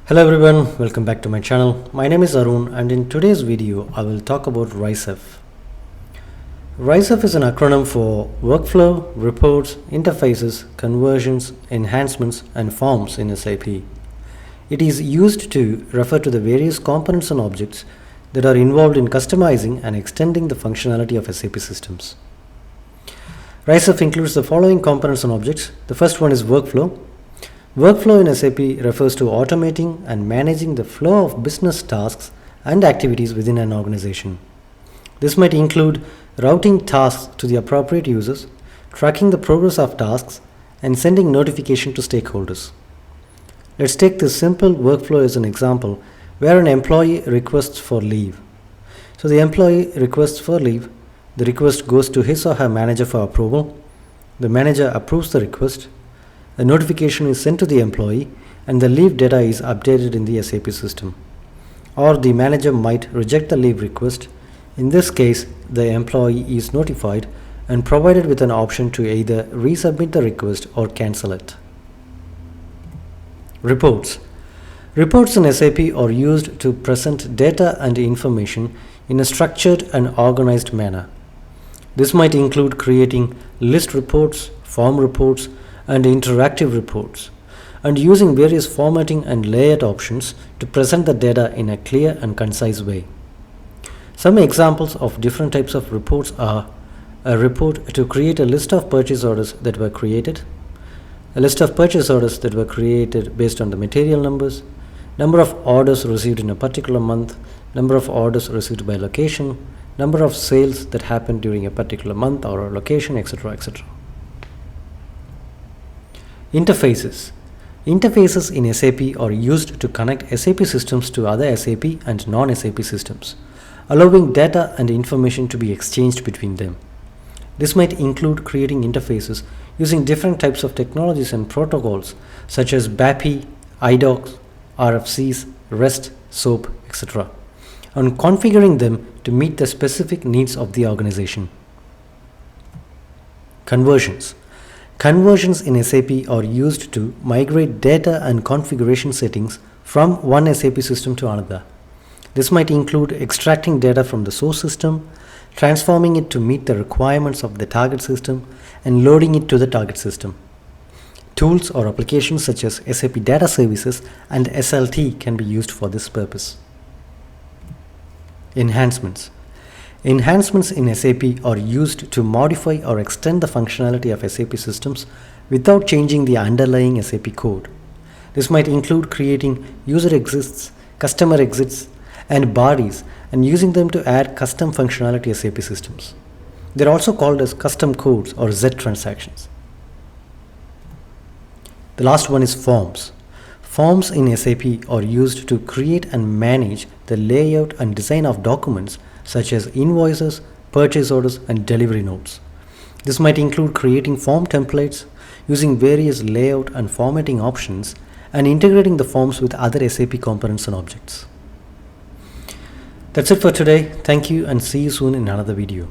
Hello everyone, welcome back to my channel. My name is Arun and in today's video I will talk about WRICEF. WRICEF is an acronym for Workflow, Reports, Interfaces, Conversions, Enhancements and Forms in SAP. It is used to refer to the various components and objects that are involved in customizing and extending the functionality of SAP systems. WRICEF includes the following components and objects. The first one is Workflow. Workflow in SAP refers to automating and managing the flow of business tasks and activities within an organization. This might include routing tasks to the appropriate users, tracking the progress of tasks, and sending notification to stakeholders. Let's take this simple workflow as an example where an employee requests for leave. So the employee requests for leave, the request goes to his or her manager for approval, the manager approves the request, a notification is sent to the employee and the leave data is updated in the SAP system. Or the manager might reject the leave request. In this case, the employee is notified and provided with an option to either resubmit the request or cancel it. Reports. Reports in SAP are used to present data and information in a structured and organized manner. This might include creating list reports, form reports, and interactive reports, and using various formatting and layout options to present the data in a clear and concise way. Some examples of different types of reports are a report to create a list of purchase orders that were created, a list of purchase orders that were created based on the material numbers, number of orders received in a particular month, number of orders received by location, number of sales that happened during a particular month or a location, etc. etc. Interfaces. Interfaces in SAP are used to connect SAP systems to other SAP and non-SAP systems, allowing data and information to be exchanged between them. This might include creating interfaces using different types of technologies and protocols such as BAPI, IDOCs, RFCs, REST, SOAP, etc., and configuring them to meet the specific needs of the organization. Conversions. Conversions in SAP are used to migrate data and configuration settings from one SAP system to another. This might include extracting data from the source system, transforming it to meet the requirements of the target system, and loading it to the target system. Tools or applications such as SAP Data Services and SLT can be used for this purpose. Enhancements. Enhancements in SAP are used to modify or extend the functionality of SAP systems without changing the underlying SAP code. This might include creating user exits, customer exits, and bodies and using them to add custom functionality to SAP systems. They're also called as custom codes or Z transactions. The last one is forms. Forms in SAP are used to create and manage the layout and design of documents such as invoices, purchase orders, and delivery notes. This might include creating form templates, using various layout and formatting options, and integrating the forms with other SAP components and objects. That's it for today. Thank you and see you soon in another video.